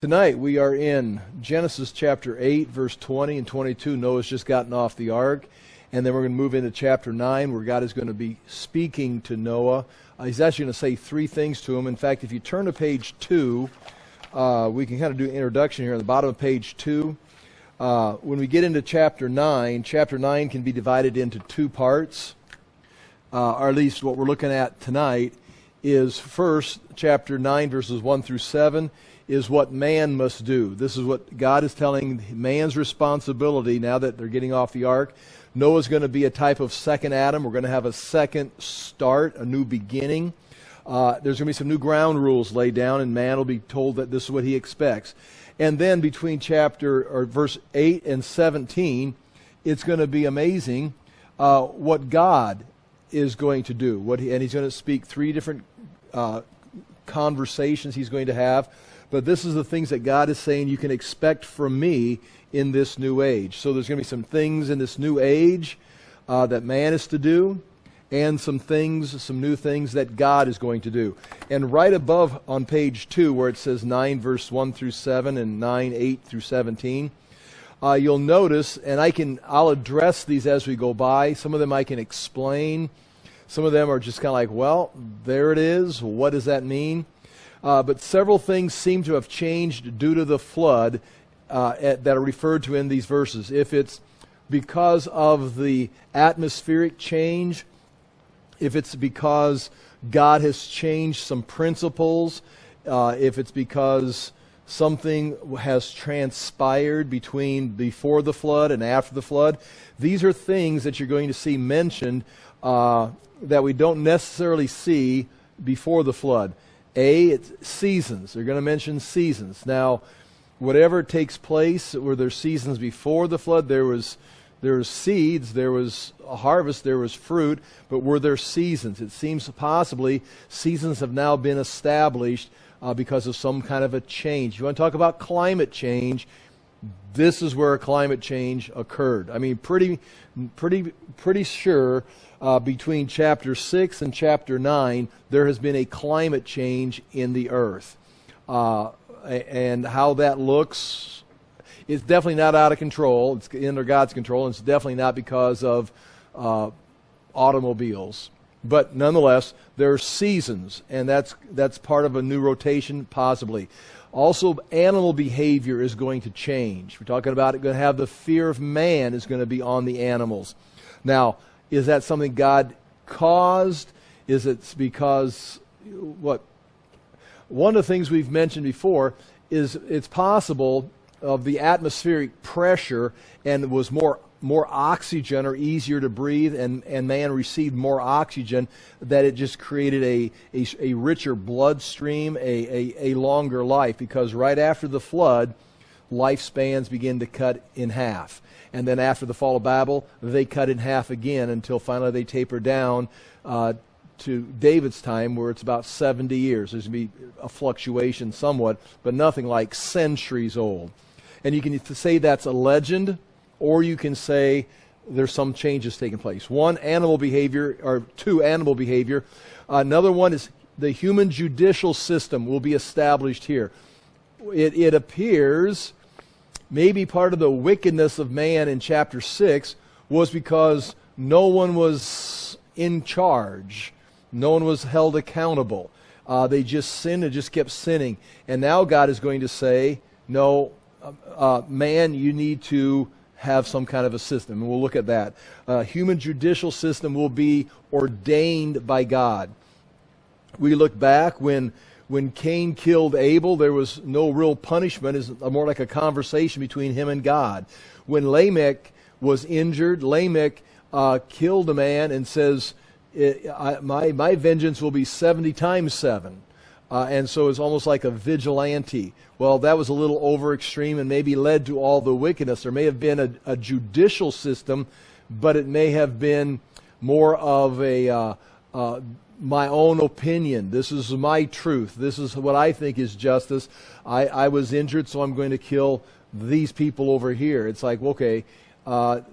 Tonight we are in Genesis chapter 8, verse 20 and 22. Noah's just gotten off the ark. And then we're going to move into chapter 9 where God is going to be speaking to Noah. He's actually going to say three things to him. In fact, if you turn to page 2, we can kind of do an introduction here on the bottom of page 2. When we get into chapter 9 can be divided into two parts. Or at least what we're looking at tonight is first, chapter 9, verses 1 through 7. Is what man must do. This is what God is telling man's responsibility now that they're getting off the ark. Noah's going to be a type of second Adam. We're going to have a second start, a new beginning. There's going to be some new ground rules laid down, and man will be told that this is what he expects. And then between verse 8 and 17, it's going to be amazing what God is going to do. And he's going to speak three different conversations he's going to have. But this is the things that God is saying you can expect from me in this new age. So there's going to be some things in this new age that man is to do, and some new things that God is going to do. And right above on page 2, where it says 9 verse 1 through 7 and 9, 8 through 17, you'll notice, and I'll address these as we go by. Some of them I can explain. Some of them are just kind of like, well, there it is. What does that mean? But several things seem to have changed due to the flood that are referred to in these verses. If it's because of the atmospheric change, if it's because God has changed some principles, if it's because something has transpired before the flood and after the flood, these are things that you're going to see mentioned that we don't necessarily see before the flood. It's seasons. They're going to mention seasons. Now, whatever takes place, were there seasons before the flood? There was seeds, there was a harvest, there was fruit, but were there seasons? It seems possibly seasons have now been established because of some kind of a change. You want to talk about climate change? This is where a climate change occurred. I mean, pretty sure between chapter 6 and chapter 9, there has been a climate change in the earth. And how that looks, it's definitely not out of control. It's under God's control, and it's definitely not because of automobiles. But nonetheless, there are seasons, and that's part of a new rotation, possibly. Also, animal behavior is going to change. We're talking about it going to have the fear of man is going to be on the animals. Now, is that something God caused? Is it because what? One of the things we've mentioned before is it's possible of the atmospheric pressure, and it was more oxygen or easier to breathe, and man received more oxygen, that it just created a richer bloodstream, a longer life, because right after the flood, lifespans begin to cut in half. And then after the fall of Babel, they cut in half again until finally they taper down to David's time, where it's about 70 years. There's going to be a fluctuation somewhat, but nothing like centuries old. And you can say that's a legend, or you can say there's some changes taking place. One, animal behavior, or two, animal behavior. Another one is the human judicial system will be established here. It appears maybe part of the wickedness of man in chapter 6 was because no one was in charge. No one was held accountable. They just sinned and just kept sinning. And now God is going to say, no, man, you need to have some kind of a system. And we'll look at that. Human judicial system will be ordained by God. We look back when Cain killed Abel, there was no real punishment. It's more like a conversation between him and God. When Lamech was injured, Lamech killed a man and says, my vengeance will be 70 times 7. And so it's almost like a vigilante. Well, that was a little over extreme and maybe led to all the wickedness. There may have been a judicial system, but it may have been more of a my own opinion. This is my truth. This is what I think is justice. I was injured, so I'm going to kill these people over here. It's like, okay,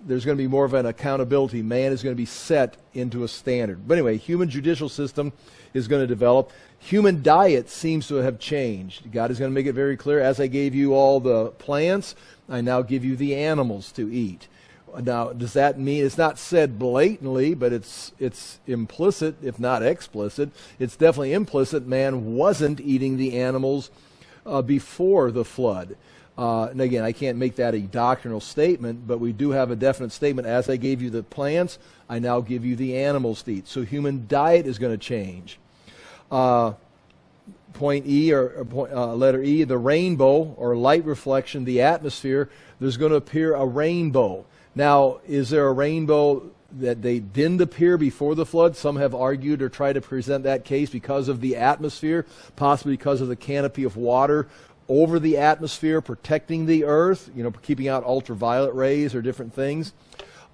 there's going to be more of an accountability. Man is going to be set into a standard. But anyway, human judicial system is going to develop. Human diet seems to have changed. God is going to make it very clear. As I gave you all the plants, I now give you the animals to eat. Now, does that mean, it's not said blatantly, but it's implicit, if not explicit. It's definitely implicit. Man wasn't eating the animals before the flood. And again, I can't make that a doctrinal statement, but we do have a definite statement. As I gave you the plants, I now give you the animals to eat. So human diet is going to change. Point E, letter E, the rainbow or light reflection, the atmosphere, there's going to appear a rainbow. Now, is there a rainbow that they didn't appear before the flood? Some have argued or tried to present that case because of the atmosphere, possibly because of the canopy of water over the atmosphere, protecting the earth, keeping out ultraviolet rays or different things.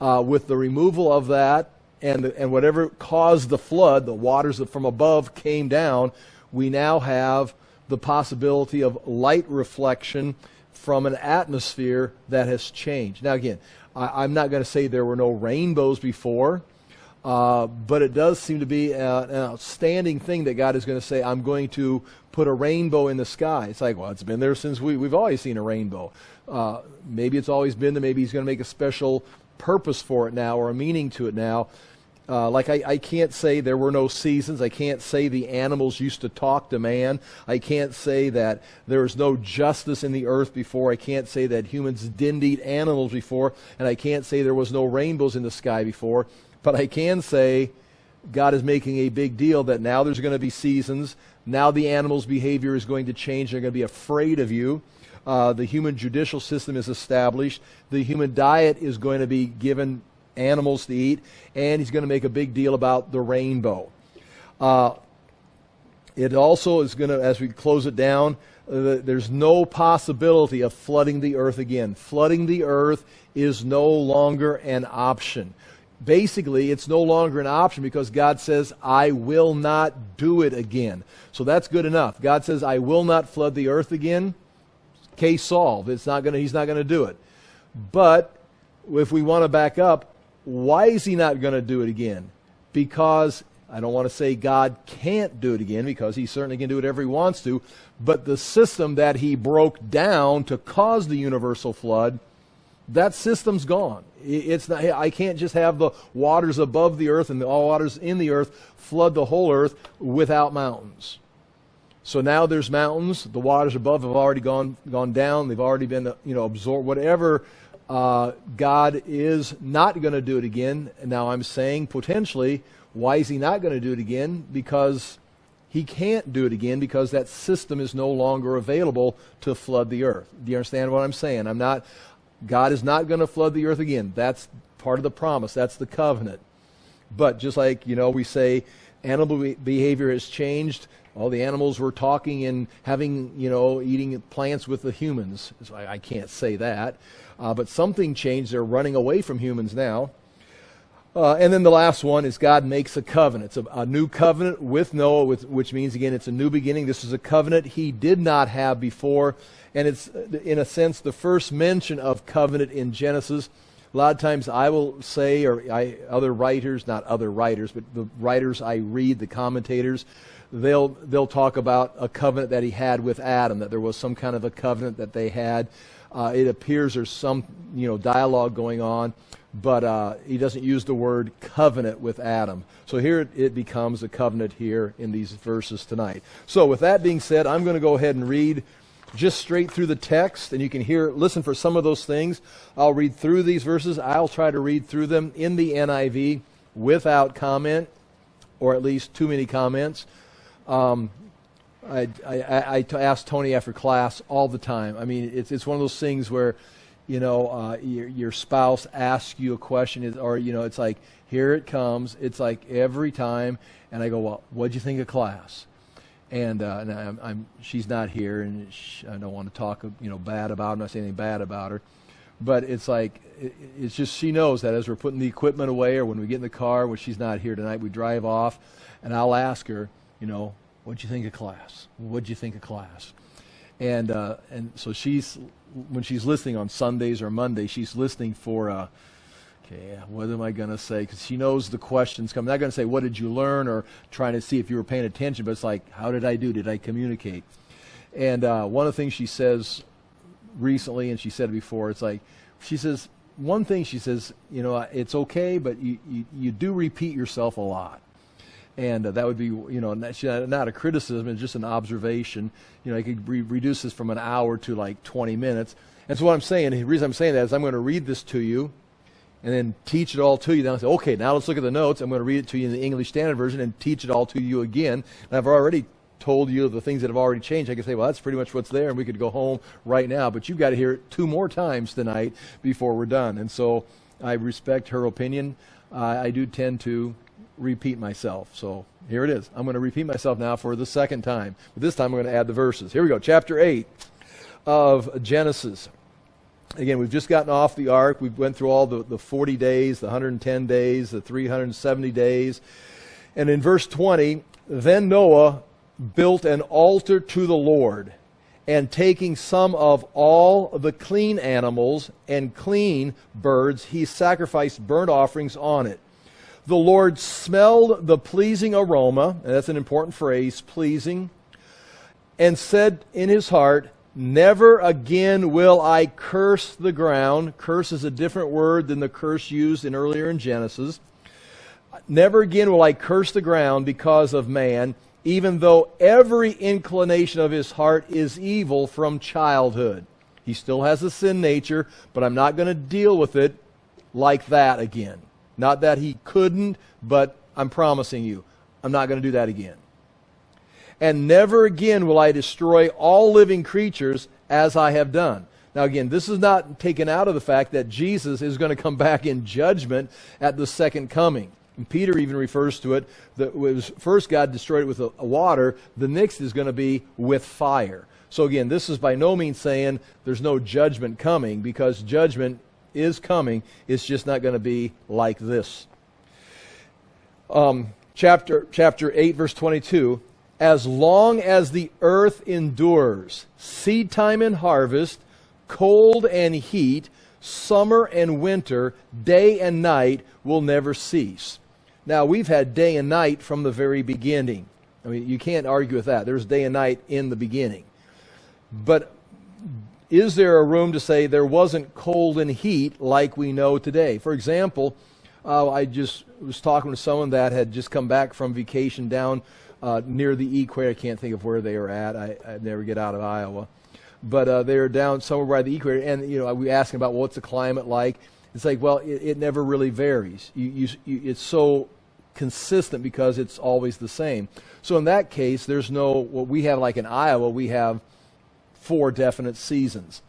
With the removal of that and whatever caused the flood, the waters that from above came down, we now have the possibility of light reflection from an atmosphere that has changed. Now again, I'm not going to say there were no rainbows before, but it does seem to be an outstanding thing that God is going to say, I'm going to put a rainbow in the sky. It's like, well, it's been there since we've always seen a rainbow. Maybe it's always been there. Maybe he's going to make a special purpose for it now or a meaning to it now. I can't say there were no seasons. I can't say the animals used to talk to man. I can't say that there was no justice in the earth before. I can't say that humans didn't eat animals before. And I can't say there was no rainbows in the sky before. But I can say God is making a big deal that now there's going to be seasons. Now the animals' behavior is going to change. They're going to be afraid of you. The human judicial system is established. The human diet is going to be given animals to eat, and he's going to make a big deal about the rainbow. It also is going to, as we close it down, there's no possibility of flooding the earth again. Flooding the earth is no longer an option. Basically, it's no longer an option because God says, I will not do it again. So that's good enough. God says, I will not flood the earth again. Case solved. He's not going to do it. But if we want to back up, why is he not going to do it again? Because I don't want to say God can't do it again, because he certainly can do it if he wants to, but the system that he broke down to cause the universal flood, that system's gone. It's not. I can't just have the waters above the earth and all waters in the earth flood the whole earth without mountains. So now there's mountains. The waters above have already gone down. They've already been absorbed. Whatever. God is not going to do it again. Now I'm saying potentially, why is he not going to do it again? Because he can't do it again, because that system is no longer available to flood the earth. Do you understand what I'm saying? God is not going to flood the earth again. That's part of the promise. That's the covenant. But just like, we say animal behavior has changed. All the animals were talking and having, eating plants with the humans. So I can't say that. But something changed. They're running away from humans now. And then the last one is God makes a covenant. It's a new covenant with Noah, which means, again, it's a new beginning. This is a covenant he did not have before. And it's, in a sense, the first mention of covenant in Genesis. A lot of times I will say, other writers, not other writers, but the writers I read, the commentators, they'll talk about a covenant that he had with Adam, that there was some kind of a covenant that they had. It appears there's some dialogue going on, but he doesn't use the word covenant with Adam. So here it becomes a covenant here in these verses tonight. So with that being said, I'm going to go ahead and read just straight through the text, and you can listen for some of those things. I'll read through these verses. I'll try to read through them in the NIV without comment, or at least too many comments. I ask Tony after class all the time. I mean, it's one of those things where, your spouse asks you a question, or it's like, here it comes. It's like every time, and I go, well, what'd you think of class? And she's not here, and I don't want to talk, bad about her. I'm not saying anything bad about her, but it's like it's just she knows that as we're putting the equipment away, or when we get in the car when she's not here tonight, we drive off, and I'll ask her, what'd you think of class? What'd you think of class? And so she's when she's listening on Sundays or Mondays, she's listening for, okay, what am I going to say? Because she knows the questions coming. I'm not going to say, what did you learn, or trying to see if you were paying attention, but it's like, how did I do? Did I communicate? And one of the things she says recently, and she said it before, it's like, she says, one thing she says, it's okay, but you do repeat yourself a lot. And that would be, not a criticism, it's just an observation. I could reduce this from an hour to like 20 minutes. And so what I'm saying, the reason I'm saying that is I'm going to read this to you and then teach it all to you. Then I'll say, okay, now let's look at the notes. I'm going to read it to you in the English Standard Version and teach it all to you again. And I've already told you the things that have already changed. I could say, well, that's pretty much what's there, and we could go home right now. But you've got to hear it 2 more times tonight before we're done. And so I respect her opinion. I do tend to repeat myself. So here it is. I'm going to repeat myself now for the second time. But this time I'm going to add the verses. Here we go. Chapter 8 of Genesis. Again, we've just gotten off the ark. We went through all the 40 days, the 110 days, the 370 days. And in verse 20, then Noah built an altar to the Lord, and taking some of all the clean animals and clean birds, he sacrificed burnt offerings on it. The Lord smelled the pleasing aroma, and that's an important phrase, pleasing, and said in his heart, never again will I curse the ground. Curse is a different word than the curse used earlier in Genesis. Never again will I curse the ground because of man, even though every inclination of his heart is evil from childhood. He still has a sin nature, but I'm not going to deal with it like that again. Not that he couldn't, but I'm promising you, I'm not going to do that again. And never again will I destroy all living creatures as I have done. Now again, this is not taken out of the fact that Jesus is going to come back in judgment at the second coming. And Peter even refers to it, that was first God destroyed it with a water, the next is going to be with fire. So again, this is by no means saying there's no judgment coming, because judgment is coming. It's just not going to be like this. Chapter 8, verse 22, as long as the earth endures, seed time and harvest, cold and heat, summer and winter, day and night will never cease. Now, we've had day and night from the very beginning. I mean, you can't argue with that. There's day and night in the beginning. But is there a room to say there wasn't cold and heat like we know today? For example, I just was talking to someone that had just come back from vacation down near the equator. I can't think of where they were at. I never get out of Iowa. But they were down somewhere by the equator, and we asked them about, well, what's the climate like? It's like, well, it never really varies. It's so consistent because it's always the same. So in that case, there's no, what we have like in Iowa, we have 4 definite seasons.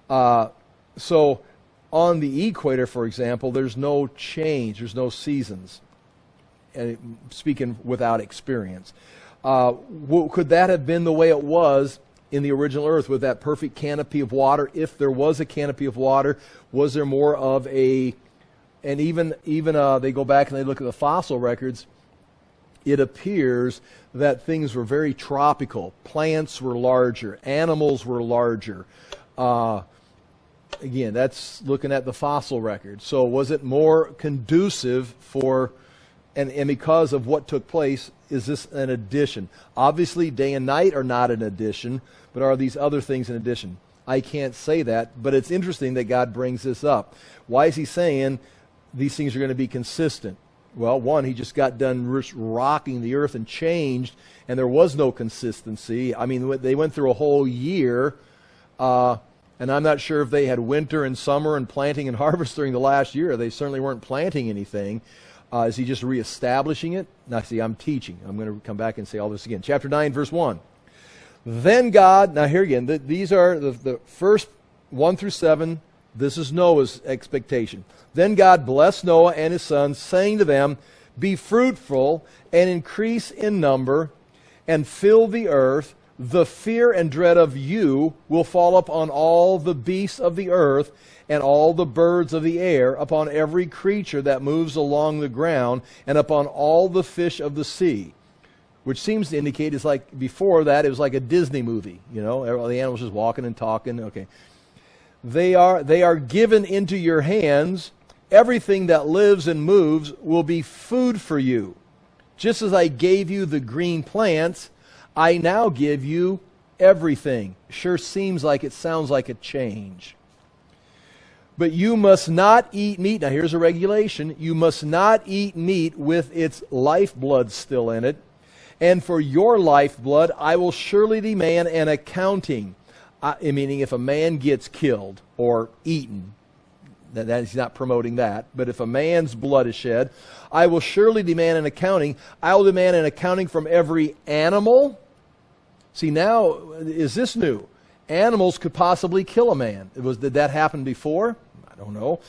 So on the equator, for example, there's no change. There's no seasons. And speaking without experience. Could that have been the way it was in the original earth with that perfect canopy of water? If there was a canopy of water, was there more of a, and even they go back and they look at the fossil records, it appears that things were very tropical. Plants were larger, animals were larger. Again, that's looking at the fossil record. So was it more conducive for, and because of what took place, is this an addition? Obviously, day and night are not an addition, but are these other things an addition? I can't say that, but it's interesting that God brings this up. Why is he saying these things are going to be consistent? Well, one, he just got done rocking the earth and changed, and there was no consistency. I mean, they went through a whole year, and I'm not sure if they had winter and summer and planting and harvest during the last year. They certainly weren't planting anything. Is he just reestablishing it? Now, see, I'm teaching. I'm going to come back and say all this again. Chapter 9, verse 1. Then God, now here again, these are the first 1 through 7. This is Noah's expectation. Then God blessed Noah and his sons, saying to them, be fruitful and increase in number and fill the earth. The fear and dread of you will fall upon all the beasts of the earth and all the birds of the air, upon every creature that moves along the ground, and upon all the fish of the sea. Which seems to indicate it's like, before that, it was like a Disney movie. The animals just walking and talking. Okay. They are given into your hands. Everything that lives and moves will be food for you. Just as I gave you the green plants, I now give you everything. Sure sounds like a change. But you must not eat meat. Now here's a regulation. You must not eat meat with its lifeblood still in it. And for your lifeblood, I will surely demand an accounting. Meaning if a man gets killed or eaten, that he's not promoting that. But if a man's blood is shed, I will surely demand an accounting. I will demand an accounting from every animal. See, now, is this new? Animals could possibly kill a man. Did that happen before? I don't know.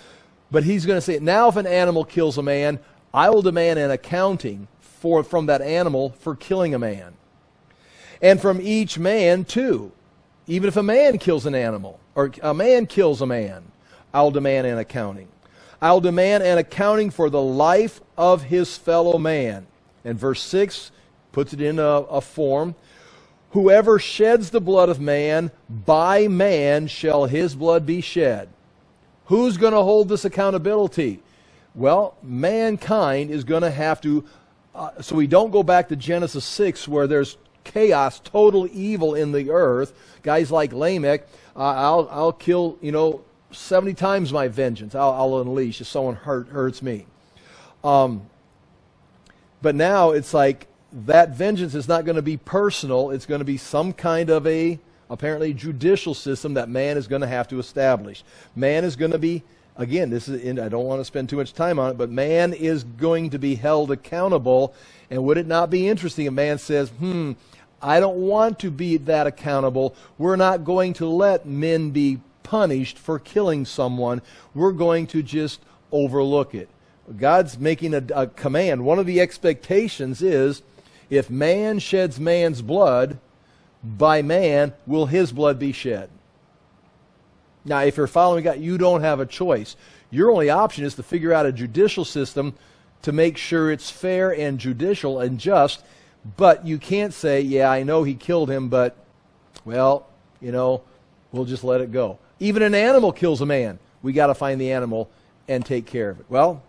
But he's going to say, now if an animal kills a man, I will demand an accounting from that animal for killing a man. And from each man, too. Even if a man kills an animal, or a man kills a man, I'll demand an accounting. I'll demand an accounting for the life of his fellow man. And verse 6 puts it in a form. Whoever sheds the blood of man, by man shall his blood be shed. Who's going to hold this accountability? Well, mankind is going to have to, so we don't go back to Genesis 6 where there's chaos, total evil in the earth. Guys like Lamech, I'll kill, 70 times my vengeance I'll unleash if someone hurts me. But now it's like that vengeance is not going to be personal. It's going to be some kind of apparently judicial system that man is going to have to establish. Man is going to be, again, I don't want to spend too much time on it, but man is going to be held accountable. And would it not be interesting if man says, I don't want to be that accountable. We're not going to let men be punished for killing someone. We're going to just overlook it. God's making a command. One of the expectations is, if man sheds man's blood, by man will his blood be shed. Now, if you're following God, you don't have a choice. Your only option is to figure out a judicial system to make sure it's fair and judicial and just. But you can't say, yeah, I know he killed him, but, well, we'll just let it go. Even an animal kills a man. We got to find the animal and take care of it. Well,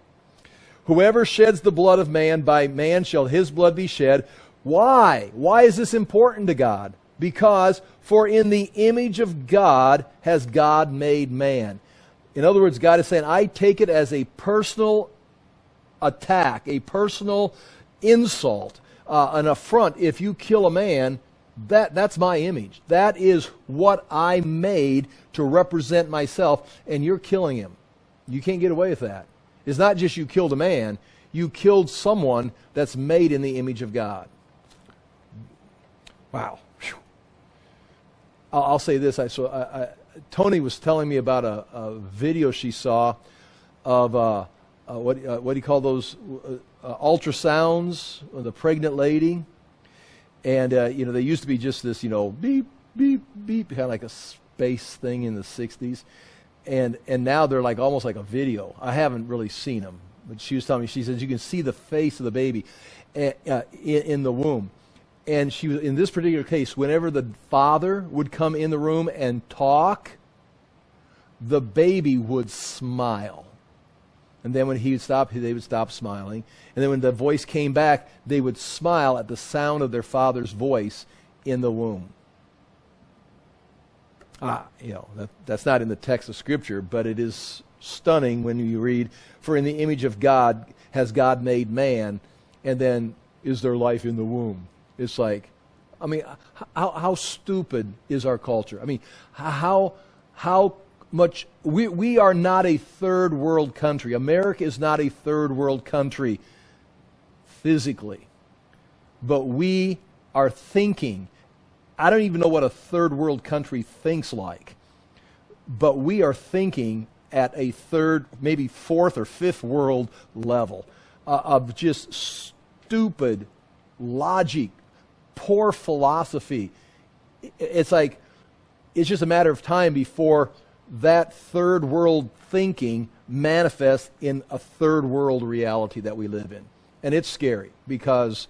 whoever sheds the blood of man, by man shall his blood be shed. Why? Why is this important to God? Because, for in the image of God has God made man. In other words, God is saying, I take it as a personal attack, a personal insult, an affront. If you kill a man, that's my image. That is what I made to represent myself, and you're killing him. You can't get away with that. It's not just you killed a man, you killed someone that's made in the image of God. Wow. I'll say this. Tony was telling me about a video she saw of what do you call those ultrasounds of the pregnant lady, and they used to be just this beep beep beep, kind of like a space thing in the 60s, and now they're like almost like a video. I haven't really seen them, but she was telling me, she says you can see the face of the baby in the womb. And she was, in this particular case, whenever the father would come in the room and talk, the baby would smile. And then when he would stop, they would stop smiling. And then when the voice came back, they would smile at the sound of their father's voice in the womb. That's not in the text of Scripture, but it is stunning when you read, for in the image of God has God made man, and then is there life in the womb? It's like, how stupid is our culture? How much, we are not a third world country. America is not a third world country physically. But we are thinking, I don't even know what a third world country thinks like, but we are thinking at a third, maybe fourth or fifth world level of just stupid logic, poor philosophy. It's like, it's just a matter of time before that third world thinking manifests in a third world reality that we live in. And it's scary because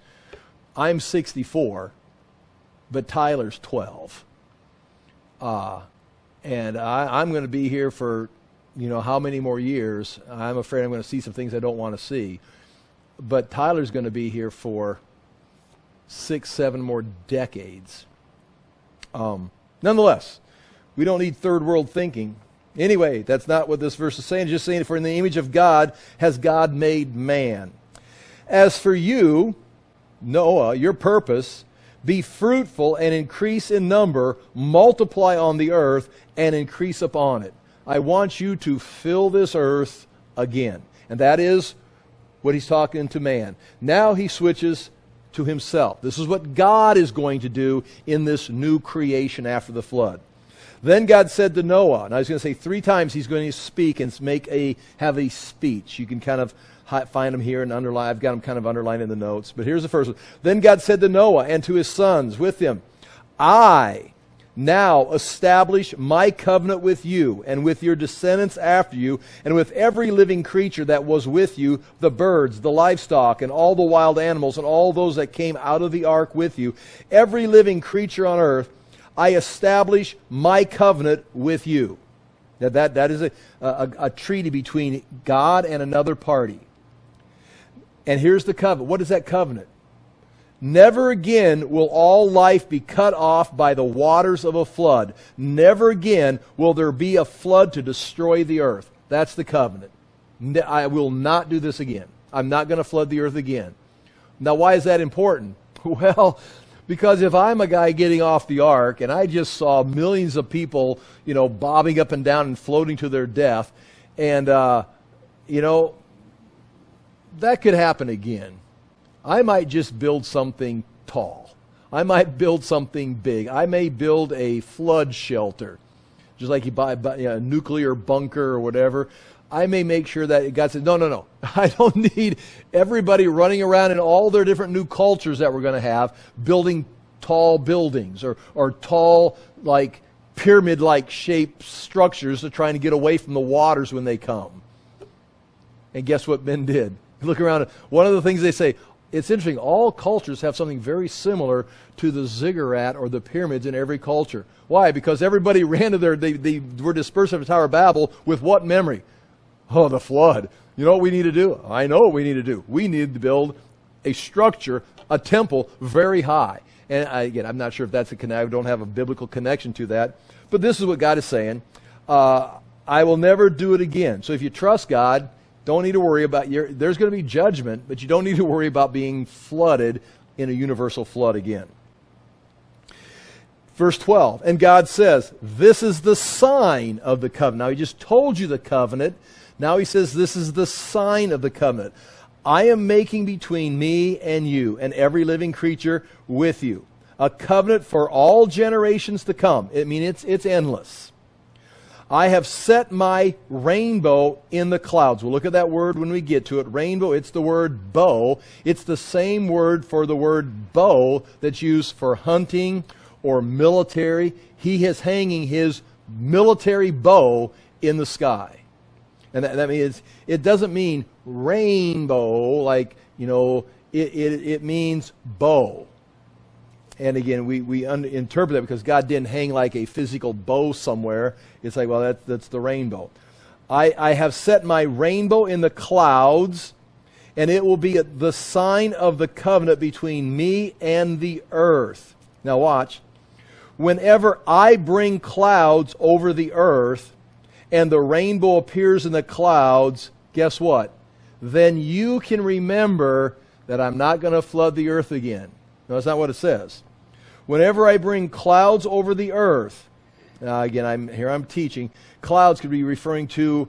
I'm 64, but Tyler's 12. And I'm going to be here for, how many more years. I'm afraid I'm going to see some things I don't want to see. But Tyler's going to be here for 6, 7 more decades. Nonetheless, we don't need third world thinking. Anyway, that's not what this verse is saying. It's just saying, for in the image of God has God made man. As for you, Noah, your purpose, be fruitful and increase in number, multiply on the earth and increase upon it. I want you to fill this earth again. And that is what he's talking to man. Now he switches to himself. This is what God is going to do in this new creation after the flood. Then God said to Noah, and I was going to say 3 times he's going to speak and have a speech. You can kind of find them here and underline. I've got them kind of underlined in the notes. But here's the first one. Then God said to Noah and to his sons with him, I now establish my covenant with you and with your descendants after you and with every living creature that was with you, the birds, the livestock, and all the wild animals and all those that came out of the ark with you. Every living creature on earth, I establish my covenant with you. Now that is a treaty between God and another party. And here's the covenant. What is that covenant? Never again will all life be cut off by the waters of a flood. Never again will there be a flood to destroy the earth. That's the covenant. I will not do this again. I'm not going to flood the earth again. Now, why is that important? Well, because if I'm a guy getting off the ark and I just saw millions of people, bobbing up and down and floating to their death, and, that could happen again. I might just build something tall. I might build something big. I may build a flood shelter, just like you buy a nuclear bunker or whatever. I may make sure that God says, no. I don't need everybody running around in all their different new cultures that we're going to have, building tall buildings or tall, like pyramid-like shaped structures to trying to get away from the waters when they come. And guess what men did? Look around. One of the things they say, it's interesting, all cultures have something very similar to the ziggurat or the pyramids in every culture. Why? Because everybody ran to they were dispersed at the Tower of Babel with what memory? Oh, the flood. You know what we need to do? I know what we need to do. We need to build a structure, a temple, very high. And again, I'm not sure if that's I don't have a biblical connection to that. But this is what God is saying. I will never do it again. So if you trust God, don't need to worry about there's going to be judgment, but you don't need to worry about being flooded in a universal flood again. Verse 12, and God says, this is the sign of the covenant. Now, he just told you the covenant. Now he says, this is the sign of the covenant. I am making between me and you and every living creature with you a covenant for all generations to come. I mean, it's endless. I have set my rainbow in the clouds. We'll look at that word when we get to it. Rainbow, it's the word bow. It's the same word for the word bow that's used for hunting or military. He is hanging his military bow in the sky. And that means, it doesn't mean rainbow, like, it means bow. And again, we interpret that because God didn't hang like a physical bow somewhere. It's like, well, that's the rainbow. I have set my rainbow in the clouds, and it will be the sign of the covenant between me and the earth. Now watch. Whenever I bring clouds over the earth, and the rainbow appears in the clouds, guess what? Then you can remember that I'm not going to flood the earth again. No, that's not what it says. Whenever I bring clouds over the earth, again, I'm teaching. Clouds could be referring to,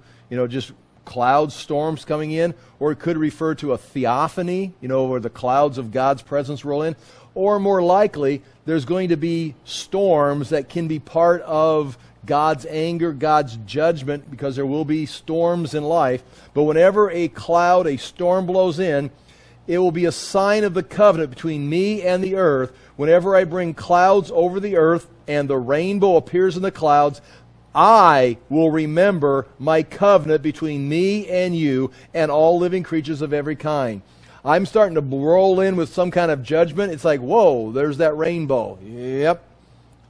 just clouds, storms coming in, or it could refer to a theophany, where the clouds of God's presence roll in. Or more likely, there's going to be storms that can be part of God's anger, God's judgment, because there will be storms in life. But whenever a cloud, a storm blows in, it will be a sign of the covenant between me and the earth. Whenever I bring clouds over the earth and the rainbow appears in the clouds, I will remember my covenant between me and you and all living creatures of every kind. I'm starting to roll in with some kind of judgment. It's like, whoa, there's that rainbow. Yep.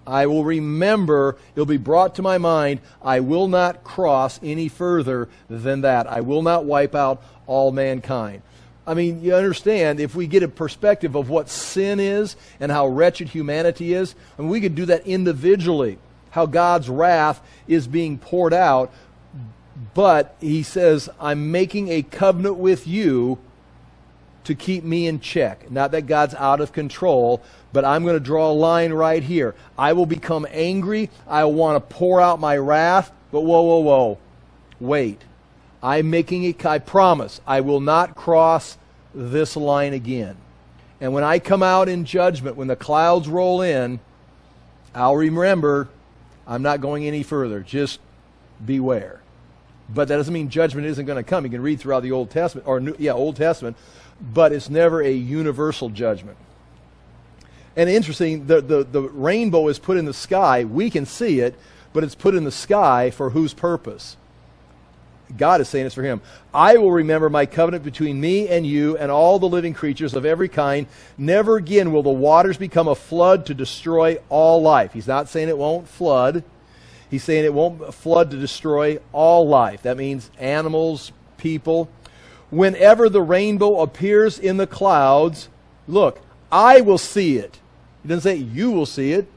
I will remember, it'll be brought to my mind, I will not cross any further than that. I will not wipe out all mankind. I mean, you understand, if we get a perspective of what sin is and how wretched humanity is, and we could do that individually, how God's wrath is being poured out, but he says, I'm making a covenant with you to keep me in check. Not that God's out of control, but I'm going to draw a line right here. I will become angry. I want to pour out my wrath. But whoa. Wait. I promise I will not cross this line again. And when I come out in judgment, when the clouds roll in, I'll remember I'm not going any further. Just beware. But that doesn't mean judgment isn't going to come. You can read throughout the Old Testament, Old Testament, but it's never a universal judgment. And interesting, the rainbow is put in the sky. We can see it, but it's put in the sky for whose purpose? God is saying it's for him. I will remember my covenant between me and you and all the living creatures of every kind. Never again will the waters become a flood to destroy all life. He's not saying it won't flood. He's saying it won't flood to destroy all life. That means animals, people. Whenever the rainbow appears in the clouds, look, I will see it. He doesn't say you will see it.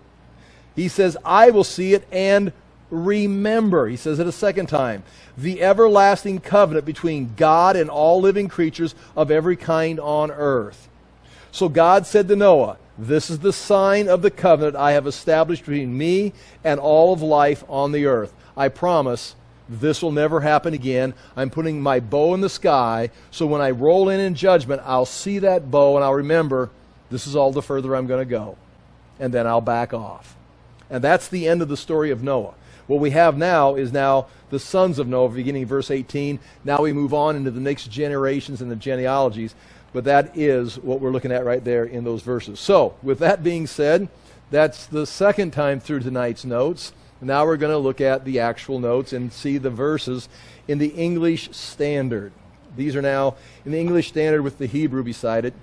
He says, I will see it and remember. He says it a second time. The everlasting covenant between God and all living creatures of every kind on earth. So God said to Noah, this is the sign of the covenant I have established between me and all of life on the earth. I promise this will never happen again. I'm putting my bow in the sky, so when I roll in judgment, I'll see that bow and I'll remember this is all the further I'm going to go. And then I'll back off. And that's the end of the story of Noah. What we have now is now the sons of Noah, beginning in verse 18. Now we move on into the next generations and the genealogies. But that is what we're looking at right there in those verses. So, with that being said, that's the second time through tonight's notes. Now we're going to look at the actual notes and see the verses in the English Standard. These are now in the English Standard with the Hebrew beside it.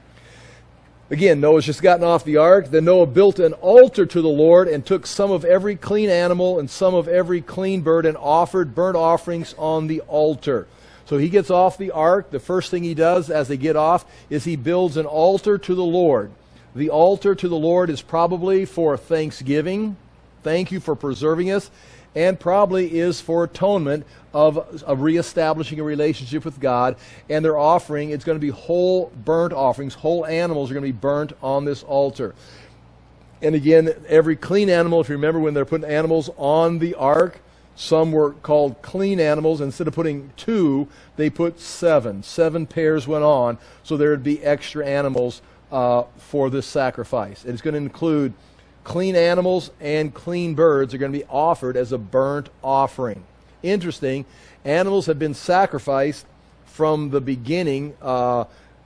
Again, Noah's just gotten off the ark. Then Noah built an altar to the Lord and took some of every clean animal and some of every clean bird and offered burnt offerings on the altar. So he gets off the ark. The first thing he does as they get off is he builds an altar to the Lord. The altar to the Lord is probably for thanksgiving. Thank you for preserving us. And probably is for atonement of reestablishing a relationship with God. And their offering, it's going to be whole burnt offerings. Whole animals are going to be burnt on this altar. And again, every clean animal, if you remember when they're putting animals on the ark, some were called clean animals. Instead of putting 2, they put 7. 7 pairs went on, so there would be extra animals for this sacrifice. It's going to include clean animals and clean birds are going to be offered as a burnt offering. Interesting, animals have been sacrificed from the beginning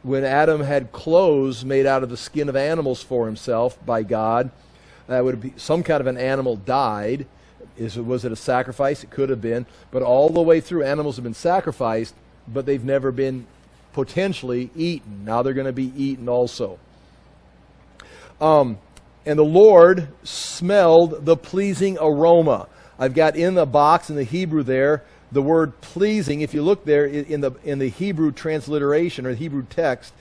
when Adam had clothes made out of the skin of animals for himself by God. That would be some kind of an animal died. Was it a sacrifice? It could have been. But all the way through, animals have been sacrificed, but they've never been potentially eaten. Now they're going to be eaten also. And the Lord smelled the pleasing aroma. I've got in the box in the Hebrew there the word pleasing. If you look there in the Hebrew transliteration or the Hebrew text,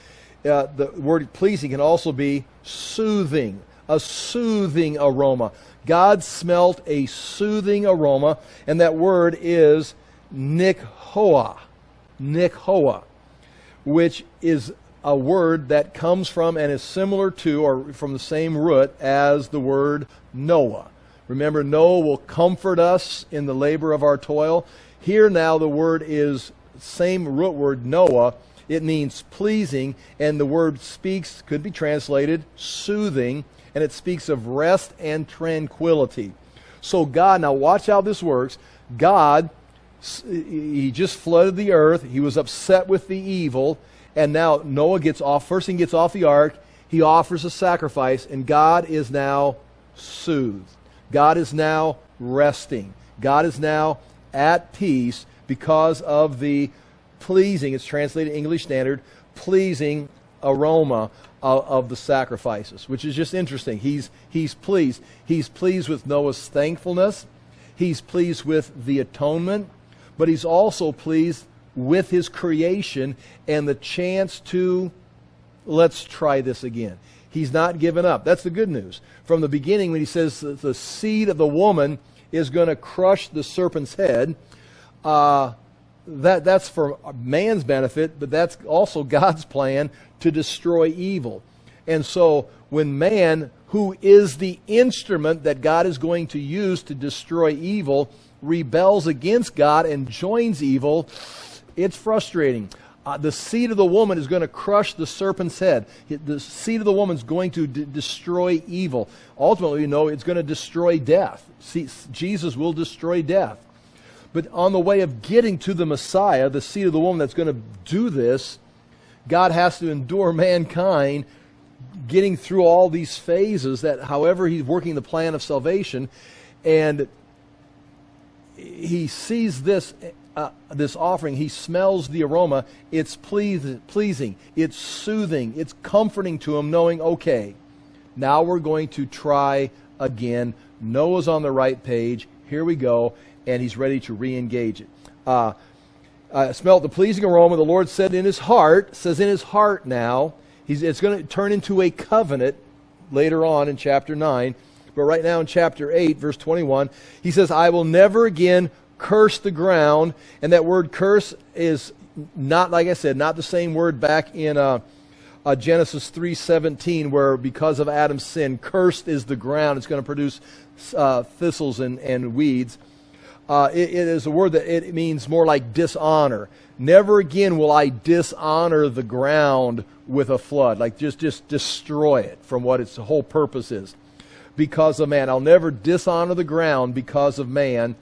the word pleasing can also be soothing, a soothing aroma. God smelt a soothing aroma, and that word is nikhoah, which is a word that comes from and is similar to or from the same root as the word Noah. Remember, Noah will comfort us in the labor of our toil. Here now the word is same root word Noah. It means pleasing, and the word speaks, could be translated soothing, and it speaks of rest and tranquility. So God, now watch how this works. God, he just flooded the earth. He was upset with the evil. And now Noah gets off, first thing he gets off the ark, he offers a sacrifice, and God is now soothed. God is now resting. God is now at peace because of the pleasing, it's translated English Standard, pleasing aroma of the sacrifices, which is just interesting. He's pleased. He's pleased with Noah's thankfulness. He's pleased with the atonement, but he's also pleased with his creation and the chance to, let's try this again. He's not given up. That's the good news. From the beginning, when he says the seed of the woman is going to crush the serpent's head, that's for man's benefit, but that's also God's plan to destroy evil. And so when man, who is the instrument that God is going to use to destroy evil, rebels against God and joins evil, it's frustrating. The seed of the woman is going to crush the serpent's head. The seed of the woman is going to destroy evil. Ultimately, it's going to destroy death. See, Jesus will destroy death. But on the way of getting to the Messiah, the seed of the woman that's going to do this, God has to endure mankind getting through all these phases, that however he's working the plan of salvation, and he sees this offering, he smells the aroma, it's pleasing, it's soothing, it's comforting to him, knowing, okay, now we're going to try again. Noah's on the right page, here we go, and he's ready to re-engage it. Smelt the pleasing aroma, the Lord said in his heart, now, it's going to turn into a covenant later on in chapter 9, but right now in chapter 8, verse 21, he says, I will never again curse the ground. And that word curse is not, like I said, not the same word back in Genesis 3:17, where because of Adam's sin, cursed is the ground. It's going to produce thistles and weeds. It is a word that it means more like dishonor. Never again will I dishonor the ground with a flood, like just destroy it from what its whole purpose is. Because of man, I'll never dishonor the ground because of man.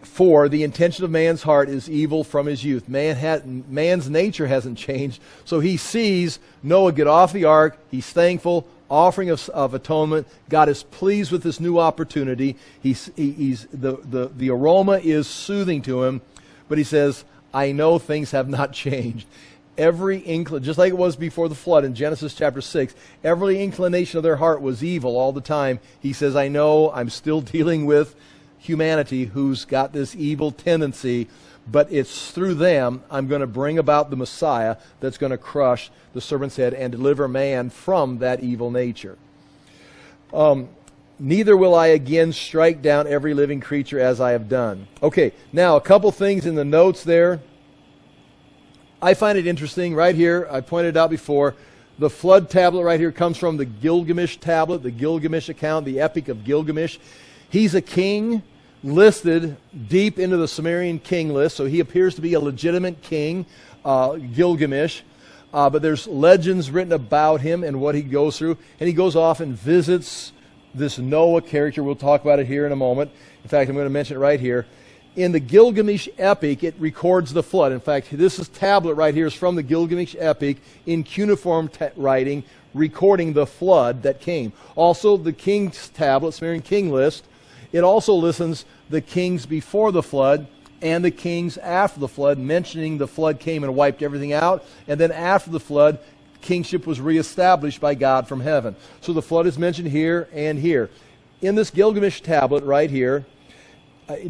For the intention of man's heart is evil from his youth. Man's nature hasn't changed. So he sees Noah get off the ark. He's thankful, offering of atonement. God is pleased with this new opportunity. The aroma is soothing to him. But he says, I know things have not changed. Every just like it was before the flood in Genesis chapter 6, every inclination of their heart was evil all the time. He says, I know I'm still dealing with humanity who's got this evil tendency, but it's through them I'm going to bring about the Messiah that's going to crush the serpent's head and deliver man from that evil nature. Neither will I again strike down every living creature as I have done. Okay, now a couple things in the notes there. I find it interesting right here. I pointed out before, the flood tablet right here comes from the Gilgamesh tablet, the Gilgamesh account, the Epic of Gilgamesh. He's a king listed deep into the Sumerian king list, so he appears to be a legitimate king, Gilgamesh. But there's legends written about him and what he goes through. And he goes off and visits this Noah character. We'll talk about it here in a moment. In fact, I'm going to mention it right here. In the Gilgamesh Epic, it records the flood. In fact, this tablet right here is from the Gilgamesh Epic in cuneiform writing, recording the flood that came. Also, the king's tablet, Sumerian king list, it also listens the kings before the flood and the kings after the flood, mentioning the flood came and wiped everything out. And then after the flood, kingship was reestablished by God from heaven. So the flood is mentioned here and here. In this Gilgamesh tablet right here,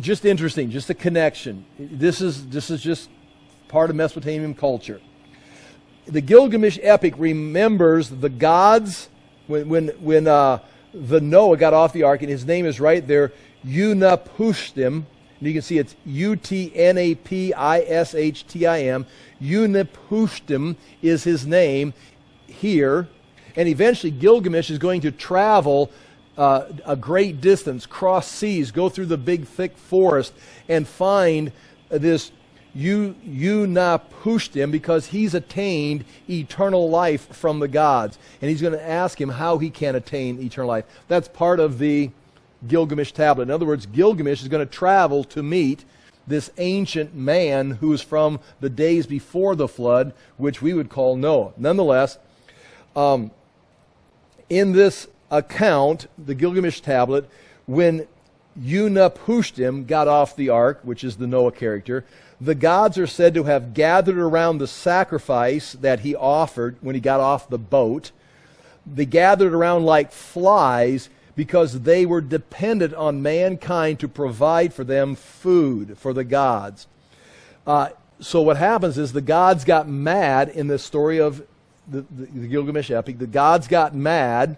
just interesting, just a connection. This is just part of Mesopotamian culture. The Gilgamesh Epic remembers the gods when the Noah got off the ark, and his name is right there, Utnapishtim. And you can see it's Utnapishtim. Utnapishtim is his name here. And eventually Gilgamesh is going to travel a great distance, cross seas, go through the big thick forest, and find this Utnapishtim, because he's attained eternal life from the gods. And he's going to ask him how he can attain eternal life. That's part of the Gilgamesh tablet. In other words, Gilgamesh is going to travel to meet this ancient man who is from the days before the flood, which we would call Noah. Nonetheless, in this account, the Gilgamesh tablet, when Unapushtim got off the ark, which is the Noah character. The gods are said to have gathered around the sacrifice that he offered when he got off the boat. They gathered around like flies because they were dependent on mankind to provide for them food for the gods. So what happens is the gods got mad in the story of the Gilgamesh epic. The gods got mad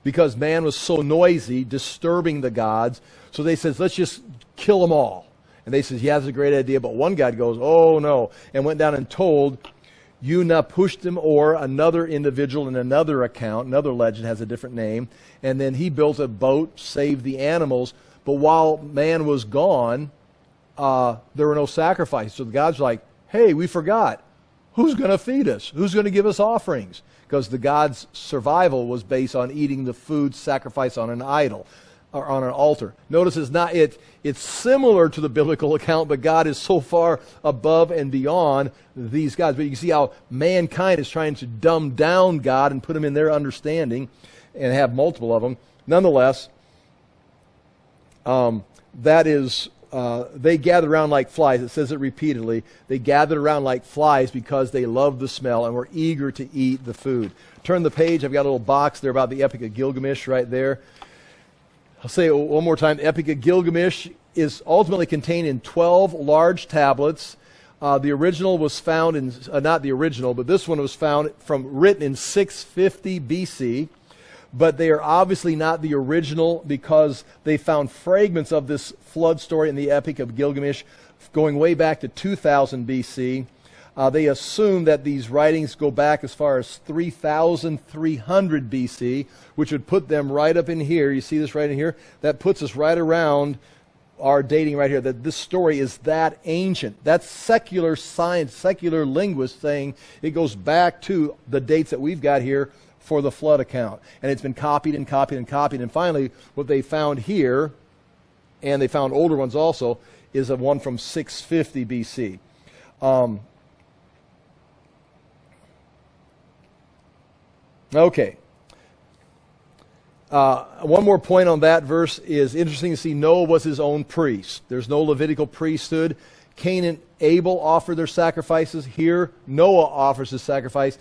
because man was so noisy, disturbing the gods. So they said, let's just kill them all. And they said, yeah, that's a great idea. But one god goes, oh no, and went down and told Unapushtim, or another individual in another account, another legend has a different name. And then he built a boat, saved the animals. But while man was gone, there were no sacrifices. So the gods were like, hey, we forgot. Who's going to feed us? Who's going to give us offerings? Because the gods' survival was based on eating the food sacrificed on an idol or on an altar. Notice it's similar to the biblical account, but God is so far above and beyond these gods. But you can see how mankind is trying to dumb down God and put him in their understanding and have multiple of them. Nonetheless, they gathered around like flies. It says it repeatedly. They gathered around like flies because they loved the smell and were eager to eat the food. Turn the page. I've got a little box there about the Epic of Gilgamesh right there. I'll say it one more time. The Epic of Gilgamesh is ultimately contained in 12 large tablets. The original was found in, not the original, but this one was written in 650 BC. But they are obviously not the original because they found fragments of this flood story in the Epic of Gilgamesh going way back to 2000 BC. They assume that these writings go back as far as 3300 BC, which would put them right up in here. You see this right in here? That puts us right around our dating right here, that this story is that ancient. That's secular science, secular linguists saying it goes back to the dates that we've got here for the flood account. And it's been copied and copied and copied. And finally, what they found here, and they found older ones also, is a one from 650 BC. Okay. One more point on that verse is interesting to see Noah was his own priest. There's no Levitical priesthood. Cain and Abel offer their sacrifices. Here, Noah offers his sacrifice.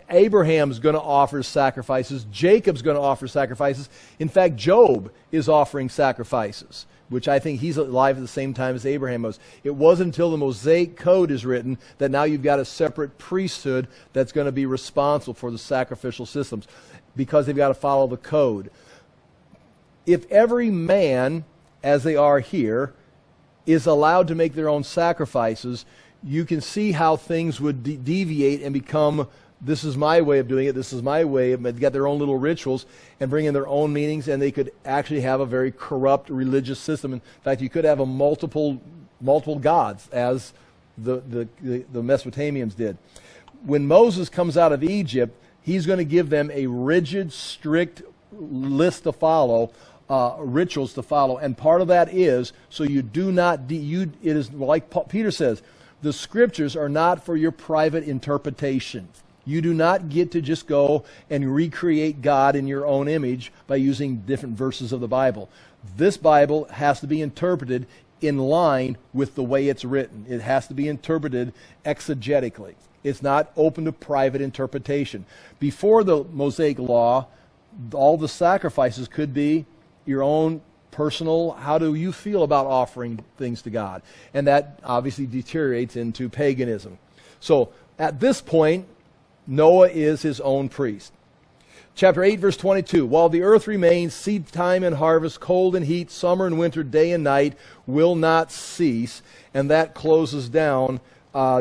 Abraham's going to offer sacrifices. Jacob's going to offer sacrifices. In fact, Job is offering sacrifices, which I think he's alive at the same time as Abraham was. It wasn't until the Mosaic Code is written that now you've got a separate priesthood that's going to be responsible for the sacrificial systems because they've got to follow the code. If every man, as they are here, is allowed to make their own sacrifices, you can see how things would deviate and become, this is my way of doing it, this is my way, of get their own little rituals and bring in their own meanings, and they could actually have a very corrupt religious system. In fact, you could have a multiple gods, as the Mesopotamians did. When Moses comes out of Egypt, he's going to give them a rigid, strict list to follow, rituals to follow, and part of that is so you do not, it is like Peter says, the scriptures are not for your private interpretation. You do not get to just go and recreate God in your own image by using different verses of the Bible. This Bible has to be interpreted in line with the way it's written. It has to be interpreted exegetically. It's not open to private interpretation. Before the Mosaic Law, all the sacrifices could be your own personal, how do you feel about offering things to God? And that obviously deteriorates into paganism. So at this point, Noah is his own priest. Chapter 8, verse 22, while the earth remains, seed time and harvest, cold and heat, summer and winter, day and night will not cease. And that closes down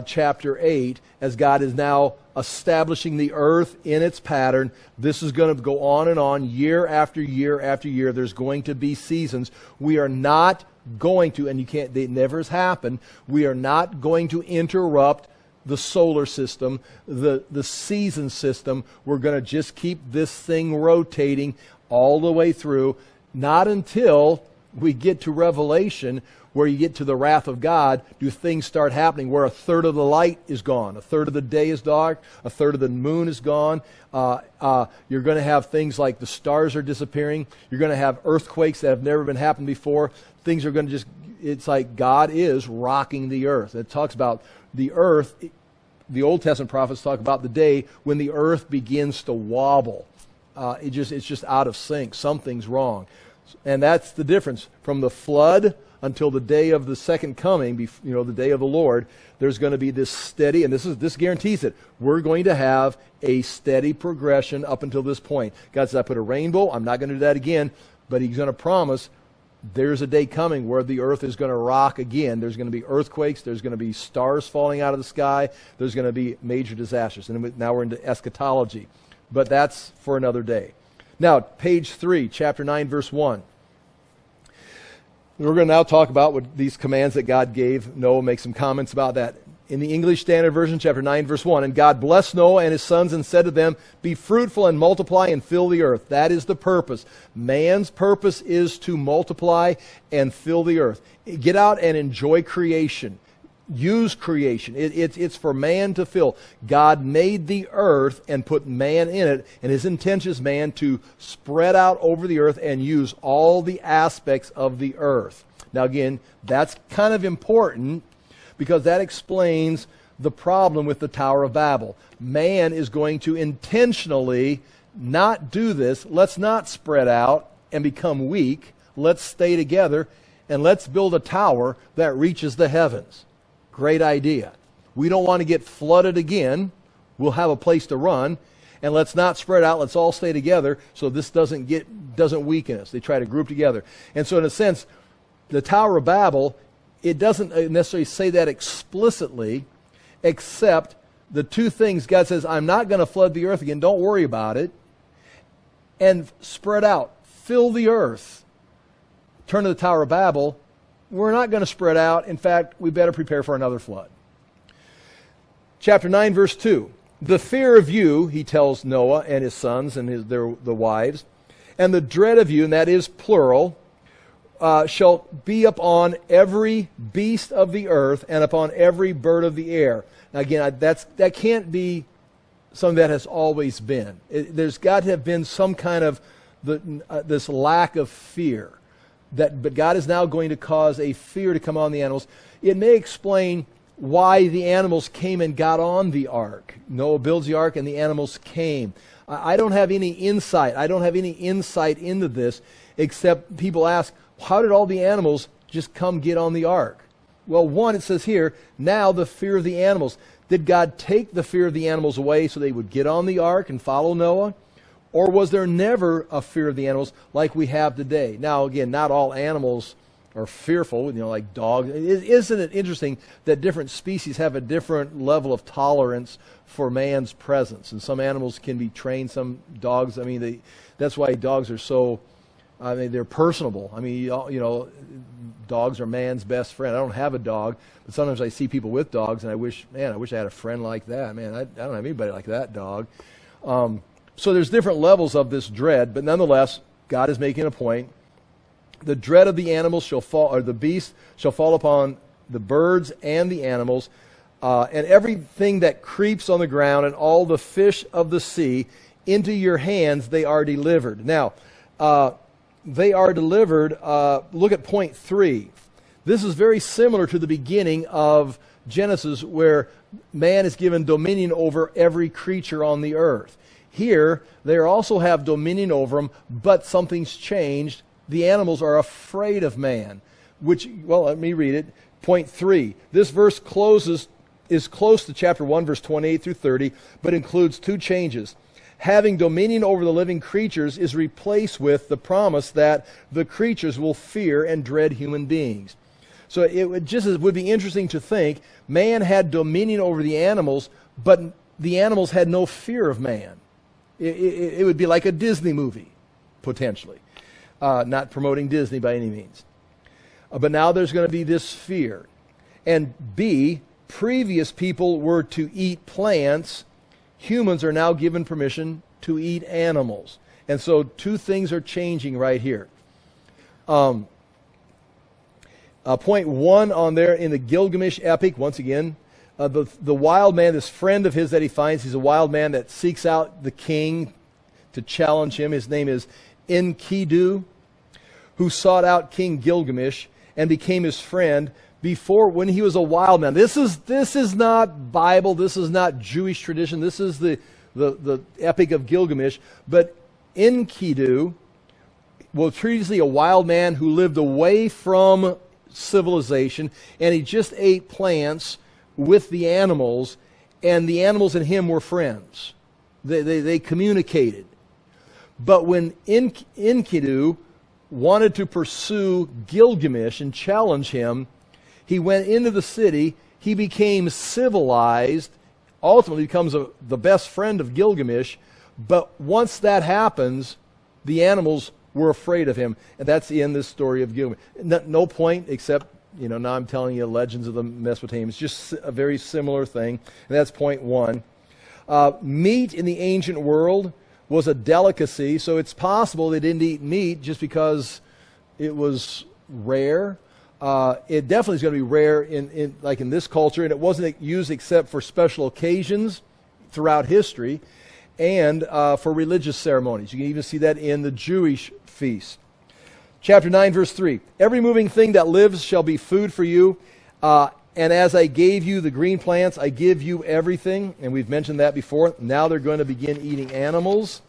chapter 8 as God is now establishing the earth in its pattern. This is going to go on year after year after year. There's going to be seasons. We are not going to, and it never has happened, we are not going to interrupt the solar system, the season system. We're going to just keep this thing rotating all the way through, not until we get to Revelation, where you get to the wrath of God, do things start happening where a third of the light is gone, a third of the day is dark, a third of the moon is gone. You're going to have things like the stars are disappearing. You're going to have earthquakes that have never been happened before. Things are going to just, it's like God is rocking the earth. It talks about the earth. The Old Testament prophets talk about the day when the earth begins to wobble. It's just out of sync. Something's wrong. And that's the difference from the flood until the day of the second coming, the day of the Lord. There's going to be this steady, and this guarantees it. We're going to have a steady progression up until this point. God says, I put a rainbow. I'm not going to do that again. But he's going to promise there's a day coming where the earth is going to rock again. There's going to be earthquakes. There's going to be stars falling out of the sky. There's going to be major disasters. And now we're into eschatology. But that's for another day. Now, page 3, chapter 9, verse 1. We're going to now talk about what these commands that God gave Noah, make some comments about that. In the English Standard Version, chapter 9, verse 1, and God blessed Noah and his sons and said to them, be fruitful and multiply and fill the earth. That is the purpose. Man's purpose is to multiply and fill the earth. Get out and enjoy creation. Use creation. It's for man to fill. God made the earth and put man in it, and his intention is man to spread out over the earth and use all the aspects of the earth. Now again, that's kind of important because that explains the problem with the Tower of Babel. Man is going to intentionally not do this. Let's not spread out and become weak. Let's stay together and let's build a tower that reaches the heavens. Great idea. We don't want to get flooded again. We'll have a place to run. And let's not spread out. Let's all stay together so this doesn't weaken us. They try to group together. And so in a sense, the Tower of Babel, it doesn't necessarily say that explicitly, except the two things. God says, I'm not going to flood the earth again. Don't worry about it. And spread out. Fill the earth. Turn to the Tower of Babel. We're not going to spread out. In fact, we better prepare for another flood. Chapter 9, verse 2. The fear of you, he tells Noah and his sons and the wives, and the dread of you, and that is plural, shall be upon every beast of the earth and upon every bird of the air. Now again, that can't be something that has always been. There's got to have been some kind of this lack of fear. But God is now going to cause a fear to come on the animals. It may explain why the animals came and got on the ark. Noah builds the ark and the animals came. I don't have any insight. I don't have any insight into this, except people ask, how did all the animals just come get on the ark? Well, one, it says here, now the fear of the animals. Did God take the fear of the animals away so they would get on the ark and follow Noah? Or was there never a fear of the animals like we have today? Now, again, not all animals are fearful, like dogs. Isn't it interesting that different species have a different level of tolerance for man's presence? And some animals can be trained, some dogs, that's why dogs are so, they're personable. Dogs are man's best friend. I don't have a dog, but sometimes I see people with dogs and I wish I had a friend like that. I don't have anybody like that dog. So there's different levels of this dread, but nonetheless, God is making a point. The dread of the animals shall fall, or the beast shall fall upon the birds and the animals, and everything that creeps on the ground, and all the fish of the sea. Into your hands they are delivered. Now, they are delivered. Look at point 3. This is very similar to the beginning of Genesis, where man is given dominion over every creature on the earth. Here, they also have dominion over them, but something's changed. The animals are afraid of man. Let me read it. Point 3. This verse is close to chapter 1, verse 28 through 30, but includes two changes. Having dominion over the living creatures is replaced with the promise that the creatures will fear and dread human beings. So it would be interesting to think man had dominion over the animals, but the animals had no fear of man. It would be like a Disney movie, potentially. Not promoting Disney by any means. But now there's going to be this fear. And B, previous people were to eat plants. Humans are now given permission to eat animals. And so two things are changing right here. Point 1 on there in the Gilgamesh epic, once again, the wild man, this friend of his that he finds, he's a wild man that seeks out the king to challenge him. His name is Enkidu, who sought out King Gilgamesh and became his friend before when he was a wild man. This is not Bible. This is not Jewish tradition. This is the epic of Gilgamesh. But Enkidu was previously a wild man who lived away from civilization, and he just ate plants with the animals, and the animals and him were friends. They communicated. But when Enkidu wanted to pursue Gilgamesh and challenge him, he went into the city, he became civilized, ultimately becomes the best friend of Gilgamesh, but once that happens, the animals were afraid of him. And that's the end of this story of Gilgamesh. No point except, now I'm telling you legends of the Mesopotamians. It's just a very similar thing. And that's point 1. Meat in the ancient world was a delicacy, so it's possible they didn't eat meat just because it was rare. It definitely is going to be rare in this culture, and it wasn't used except for special occasions throughout history and for religious ceremonies. You can even see that in the Jewish feast. Chapter 9, verse 3. Every moving thing that lives shall be food for you, and as I gave you the green plants, I give you everything. And we've mentioned that before. Now they're going to begin eating animals.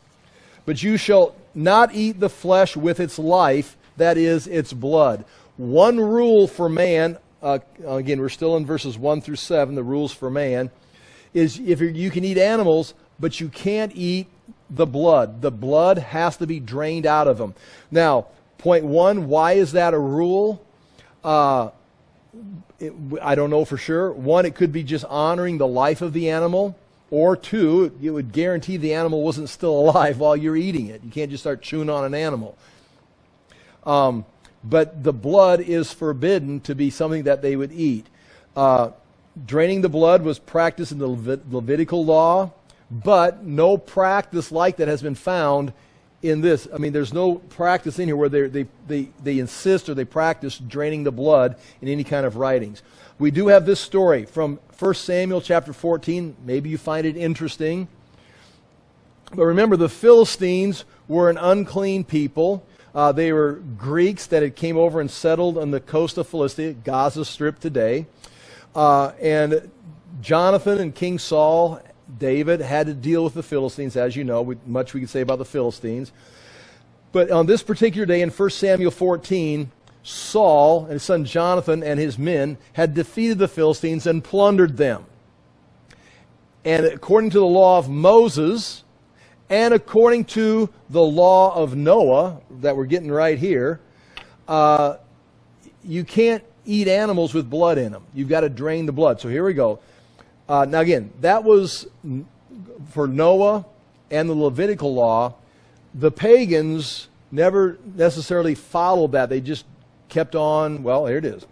But you shall not eat the flesh with its life, that is, its blood. One rule for man, again, we're still in verses 1 through 7, the rules for man, is if you can eat animals, but you can't eat the blood. The blood has to be drained out of them. Now, point 1, why is that a rule? I don't know for sure. 1, it could be just honoring the life of the animal. Or 2, it would guarantee the animal wasn't still alive while you're eating it. You can't just start chewing on an animal. But the blood is forbidden to be something that they would eat. Draining the blood was practiced in the Levitical law, but no practice like that has been found in this. I mean, there's no practice in here where they insist or they practice draining the blood in any kind of writings. We do have this story from 1 Samuel chapter 14. Maybe you find it interesting. But remember, the Philistines were an unclean people. They were Greeks that had came over and settled on the coast of Philistia, Gaza Strip today. And Jonathan and King Saul, David, had to deal with the Philistines, as you know. Much we could say about the Philistines. But on this particular day in 1 Samuel 14, Saul and his son Jonathan and his men had defeated the Philistines and plundered them. And according to the law of Moses, and according to the law of Noah that we're getting right here, you can't eat animals with blood in them. You've got to drain the blood. So here we go. Now again, that was for Noah and the Levitical law. The pagans never necessarily followed that. They just kept on, well, here it is.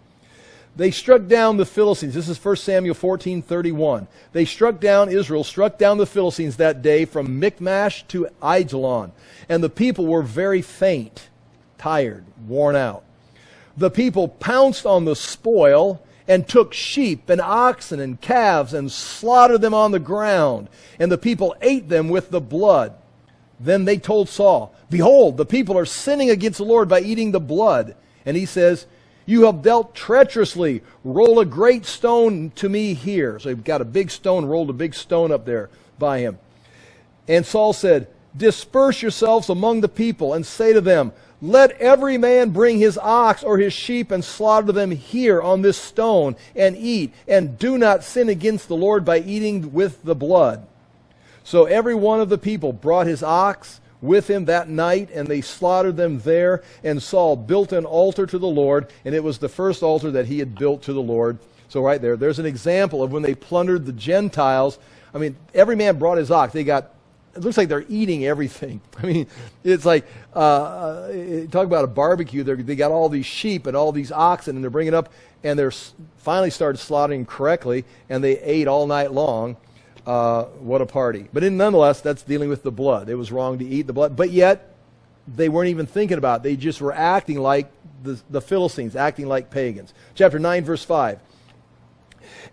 They struck down the Philistines. This is 1 Samuel 14:31. Israel struck down the Philistines that day from Michmash to Aijalon. And the people were very faint, tired, worn out. The people pounced on the spoil and took sheep and oxen and calves and slaughtered them on the ground. And the people ate them with the blood. Then they told Saul, "Behold, the people are sinning against the Lord by eating the blood." And he says, "You have dealt treacherously. Roll a great stone to me here." So he's got a big stone, rolled a big stone up there by him. And Saul said, "Disperse yourselves among the people and say to them, let every man bring his ox or his sheep and slaughter them here on this stone and eat, and do not sin against the Lord by eating with the blood." So every one of the people brought his ox with him that night, and they slaughtered them there. And Saul built an altar to the Lord, and it was the first altar that he had built to the Lord. So right there's an example of when they plundered the Gentiles. I mean, every man brought his ox. It looks like they're eating everything. I mean, it's like, talk about a barbecue. They got all these sheep and all these oxen, and they're bringing up, and they're finally started slaughtering correctly, and they ate all night long. What a party. But nonetheless, that's dealing with the blood. It was wrong to eat the blood. But yet, they weren't even thinking about it. They just were acting like the Philistines acting like pagans. Chapter 9, verse 5.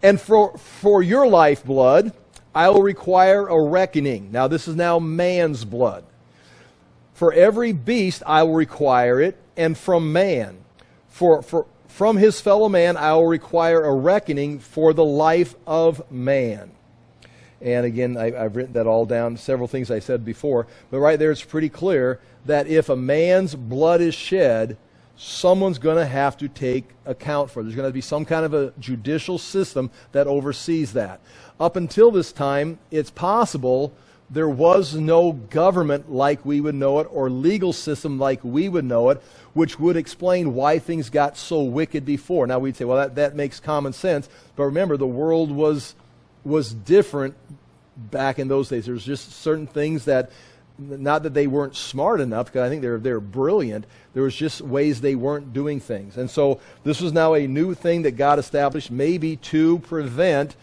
And for your lifeblood, I will require a reckoning. Now this is now man's blood. For every beast I will require it, and from man. From his fellow man I will require a reckoning for the life of man. And again, I've written that all down, several things I said before. But right there it's pretty clear that if a man's blood is shed, someone's going to have to take account for it. There's going to be some kind of a judicial system that oversees that. Up until this time, it's possible there was no government like we would know it or legal system like we would know it, which would explain why things got so wicked before. Now we'd say, well, that makes common sense. But remember, the world was different back in those days. There's just certain things that, not that they weren't smart enough, because I think they're brilliant. There was just ways they weren't doing things. And so this was now a new thing that God established, maybe to prevent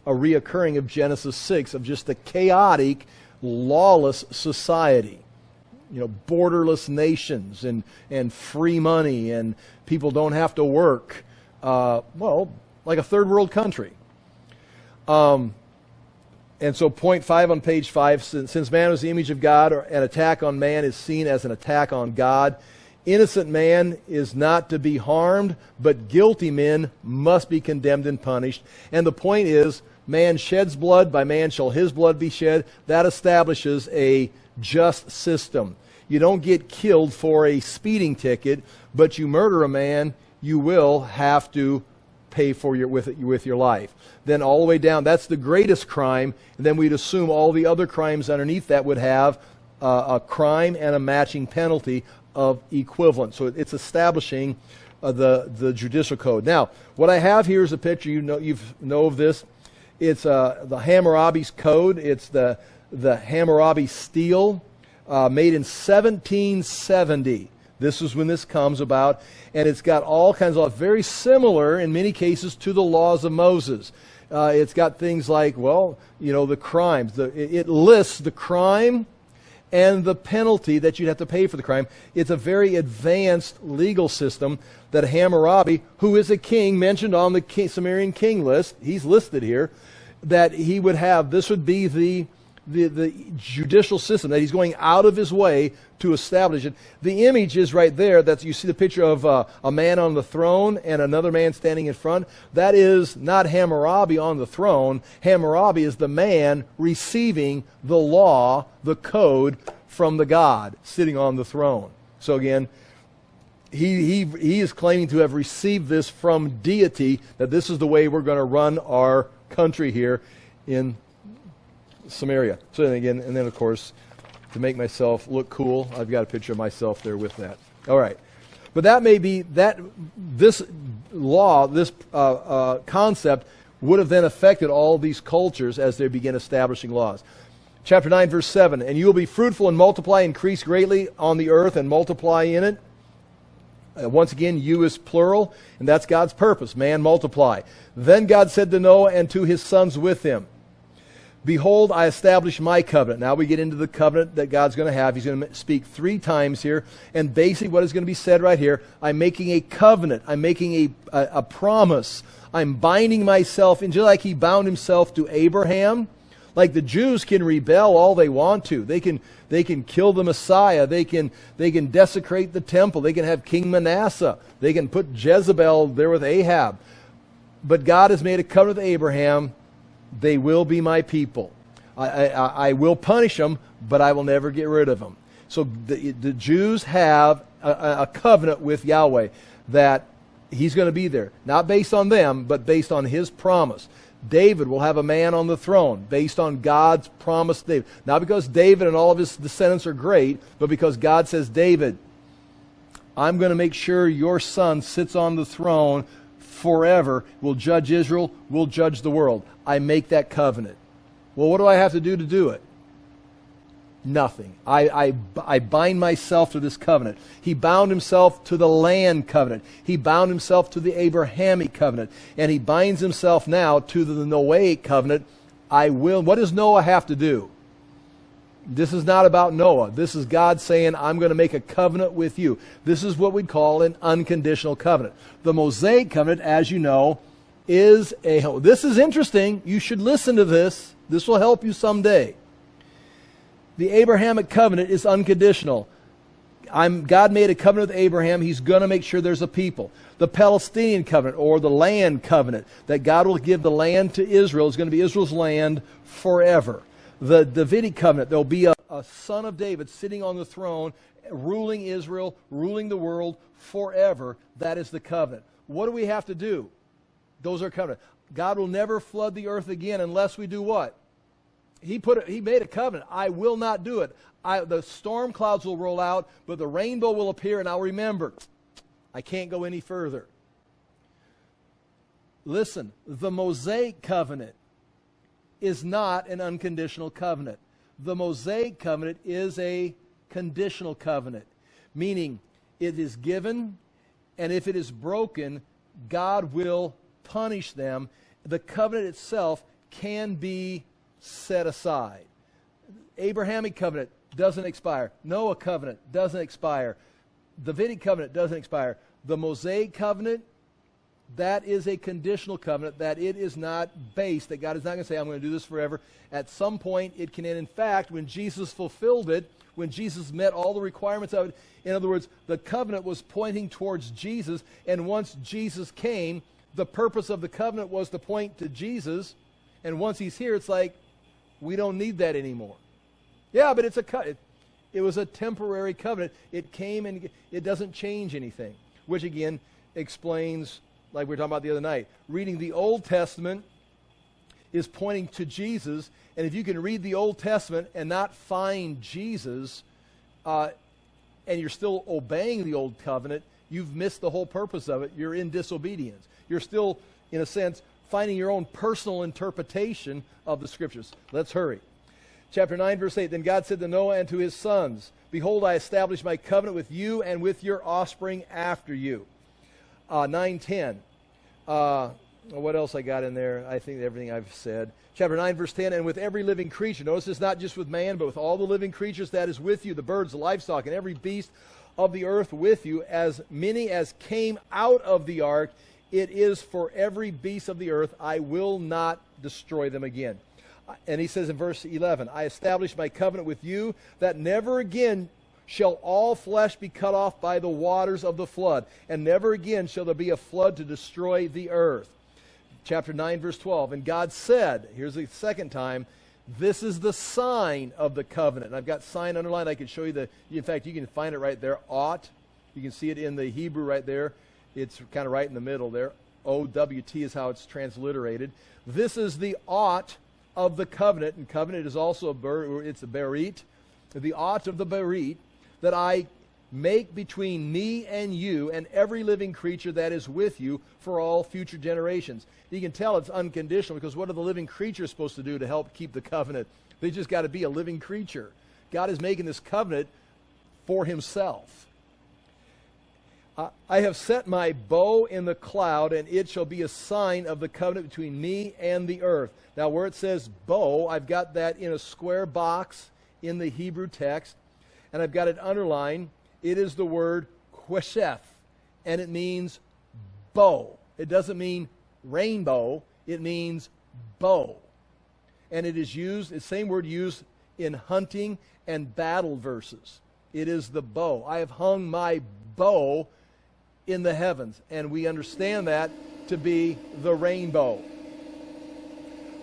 a reoccurring of Genesis 6, of just a chaotic, lawless society. You know, borderless nations and free money, and people don't have to work. Well, like a third world country. And so point 5 on page 5, since man was the image of God, an attack on man is seen as an attack on God. Innocent man is not to be harmed, but guilty men must be condemned and punished. And the point is, man sheds blood, by man shall his blood be shed. That establishes a just system. You don't get killed for a speeding ticket, but you murder a man, you will have to pay for with your life. Then all the way down, that's the greatest crime, and then we'd assume all the other crimes underneath that would have a crime and a matching penalty of equivalent. So it's establishing the judicial code. Now, what I have here is a picture. You know of this. It's the Hammurabi's Code. It's the Hammurabi stele, made in 1770. This is when this comes about, and it's got all kinds of, very similar in many cases to the laws of Moses. It's got things like, well, you know, the crimes. It lists the crime and the penalty that you'd have to pay for the crime. It's a very advanced legal system that Hammurabi, who is a king mentioned on the Sumerian king list, he's listed here, that he would have. This would be the judicial system that he's going out of his way to establish it. The image is right there. That you see the picture of a man on the throne and another man standing in front. That is not Hammurabi on the throne. Hammurabi is the man receiving the law, the code from the God sitting on the throne. So again, he is claiming to have received this from deity, that this is the way we're going to run our country here in Samaria. So then again, and then of course, to make myself look cool, I've got a picture of myself there with that. All right. But that may be, this law, this concept would have then affected all these cultures as they begin establishing laws. Chapter 9, verse 7, and you will be fruitful and multiply, increase greatly on the earth and multiply in it. Once again, you is plural, and that's God's purpose, man multiply. Then God said to Noah and to his sons with him, behold, I establish my covenant. Now we get into the covenant that God's going to have. He's going to speak 3 times here. And basically what is going to be said right here, I'm making a covenant. I'm making a promise. I'm binding myself, and just like he bound himself to Abraham, like the Jews can rebel all they want to. They can kill the Messiah. They can desecrate the temple. They can have King Manasseh. They can put Jezebel there with Ahab. But God has made a covenant with Abraham. They will be my people. I will punish them, but I will never get rid of them. So the Jews have a covenant with Yahweh that he's going to be there. Not based on them, but based on his promise. David will have a man on the throne based on God's promise to David. Not because David and all of his descendants are great, but because God says, David, I'm going to make sure your son sits on the throne forever, will judge Israel, will judge the world. I make that covenant. Well, what do I have to do it? Nothing. I bind myself to this covenant. He bound himself to the land covenant. He bound himself to the Abrahamic covenant. And he binds himself now to the Noahic covenant. I will. What does Noah have to do? This is not about Noah. This is God saying, I'm going to make a covenant with you. This is what we'd call an unconditional covenant. The Mosaic covenant, as you know, is this is interesting. You should listen to this. This will help you someday. The Abrahamic covenant is unconditional. God made a covenant with Abraham. He's going to make sure there's a people. The Palestinian covenant, or the land covenant, that God will give the land to Israel, is going to be Israel's land forever. The Davidic covenant, there'll be a son of David sitting on the throne, ruling Israel, ruling the world forever. That is the covenant. What do we have to do? Those are covenants. God will never flood the earth again unless we do what? He made a covenant. I will not do it. The storm clouds will roll out, but the rainbow will appear, and I'll remember. I can't go any further. Listen, the Mosaic covenant is not an unconditional covenant. The Mosaic covenant is a conditional covenant, meaning it is given, and if it is broken, God will punish them. The covenant itself can be set aside. Abrahamic covenant doesn't expire. Noah covenant doesn't expire. The Davidic covenant doesn't expire. The Mosaic covenant, that is a conditional covenant, that it is not based, that God is not going to say, I'm going to do this forever. At some point, it can end. In fact, when Jesus fulfilled it, when Jesus met all the requirements of it, in other words, the covenant was pointing towards Jesus, and once Jesus came, the purpose of the covenant was to point to Jesus, and once he's here, it's like, we don't need that anymore. Yeah, but it was a temporary covenant. It came and it doesn't change anything, which again explains, like we were talking about the other night, reading the Old Testament is pointing to Jesus, and if you can read the Old Testament and not find Jesus, and you're still obeying the Old Covenant, you've missed the whole purpose of it. You're in disobedience. You're still, in a sense, finding your own personal interpretation of the Scriptures. Let's hurry. Chapter 9, verse 8, Then God said to Noah and to his sons, Behold, I establish my covenant with you and with your offspring after you. 9:10. What else I got in there? I think everything I've said. Chapter 9, verse 10, And with every living creature. Notice it's not just with man, but with all the living creatures that is with you, the birds, the livestock, and every beast of the earth with you, as many as came out of the ark, it is for every beast of the earth. I will not destroy them again. And he says in verse 11, I establish my covenant with you, that never again shall all flesh be cut off by the waters of the flood, and never again shall there be a flood to destroy the earth. Chapter 9, verse 12, And God said, here's the second time, this is the sign of the covenant. And I've got sign underlined. I can show you in fact, you can find it right there, ought. You can see it in the Hebrew right there. It's kind of right in the middle there. O-W-T is how it's transliterated. This is the ought of the covenant, and covenant is also it's a berit, the ought of the berit, that I make between me and you and every living creature that is with you for all future generations. You can tell it's unconditional, because what are the living creatures supposed to do to help keep the covenant? They just got to be a living creature. God is making this covenant for himself. I have set my bow in the cloud, and it shall be a sign of the covenant between me and the earth. Now, where it says bow, I've got that in a square box in the Hebrew text, and I've got it underlined. It is the word quesheth, and it means bow. It doesn't mean rainbow. It means bow. And it is used, it's the same word used in hunting and battle verses. It is the bow. I have hung my bow in the heavens, and we understand that to be the rainbow.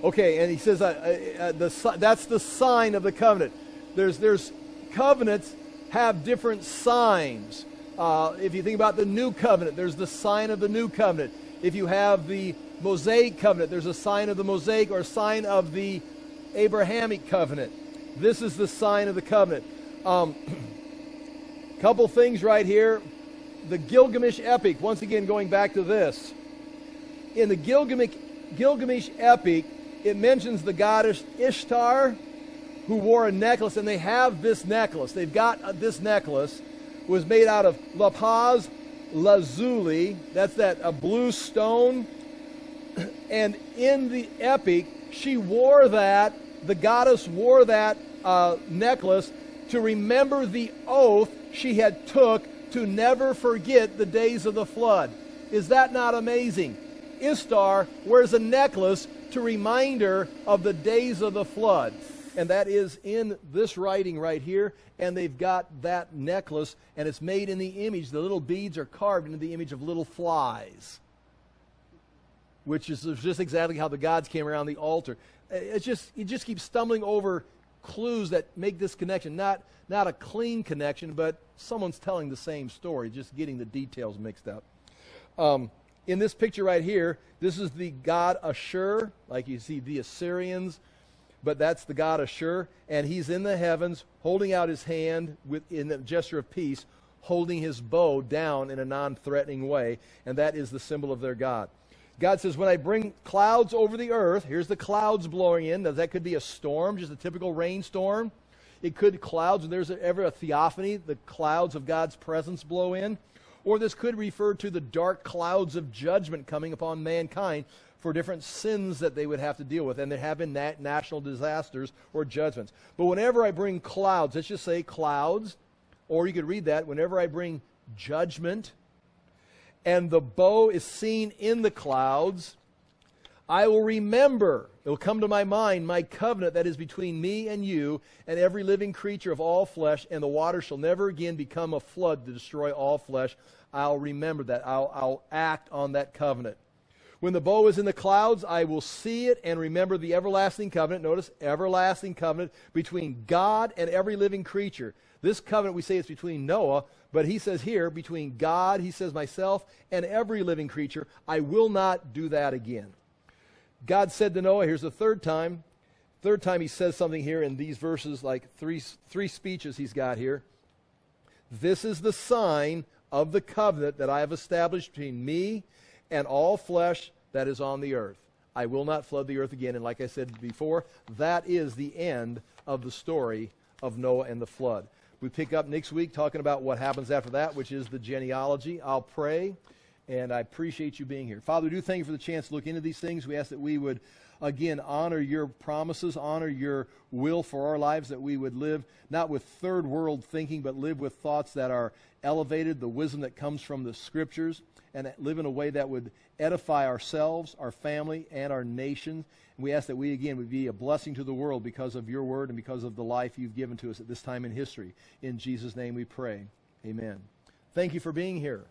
Okay, and he says that's the sign of the covenant. There's covenants have different signs. If you think about the new covenant, there's the sign of the new covenant. If you have the Mosaic covenant, there's a sign of the Mosaic or a sign of the Abrahamic covenant. This is the sign of the covenant. Couple things right here. The Gilgamesh epic, once again going back to this. In the Gilgamesh epic, it mentions the goddess Ishtar, who wore a necklace, and they have this necklace. They've got this necklace. It was made out of lapaz lazuli. That's a blue stone. And in the epic, she wore that, the goddess wore that necklace to remember the oath she had took to never forget the days of the flood. Is that not amazing? Ishtar wears a necklace to remind her of the days of the flood. And that is in this writing right here. And they've got that necklace, and it's made in the image. The little beads are carved into the image of little flies, which is just exactly how the gods came around the altar. You just keep stumbling over clues that make this connection. Not a clean connection, but someone's telling the same story, just getting the details mixed up. In this picture right here, this is the god Ashur, like you see the Assyrians, but that's the god Ashur, and he's in the heavens holding out his hand in the gesture of peace, holding his bow down in a non-threatening way, and that is the symbol of their god. God says, when I bring clouds over the earth, here's the clouds blowing in. Now, that could be a storm, just a typical rainstorm. It could clouds, when there's ever a theophany, the clouds of God's presence blow in. Or this could refer to the dark clouds of judgment coming upon mankind for different sins that they would have to deal with. And there have been national disasters or judgments. But whenever I bring clouds, let's just say clouds, or you could read that, whenever I bring judgment, and the bow is seen in the clouds, I will remember, it will come to my mind, my covenant that is between me and you and every living creature of all flesh, and the water shall never again become a flood to destroy all flesh. I'll remember that. I'll act on that covenant. When the bow is in the clouds, I will see it and remember the everlasting covenant. Notice, everlasting covenant between God and every living creature. This covenant, we say it's between Noah, but he says here, between God, he says myself, and every living creature, I will not do that again. God said to Noah, here's the third time he says something here in these verses, like three speeches he's got here. This is the sign of the covenant that I have established between me and all flesh that is on the earth. I will not flood the earth again. And like I said before, that is the end of the story of Noah and the flood. We pick up next week talking about what happens after that, which is the genealogy. I'll pray, and I appreciate you being here. Father, we do thank you for the chance to look into these things. We ask that we would, again, honor your promises, honor your will for our lives, that we would live not with third world thinking, but live with thoughts that are elevated, the wisdom that comes from the Scriptures, and live in a way that would edify ourselves, our family, and our nation. And we ask that we, again, would be a blessing to the world because of your word and because of the life you've given to us at this time in history. In Jesus' name we pray. Amen. Thank you for being here.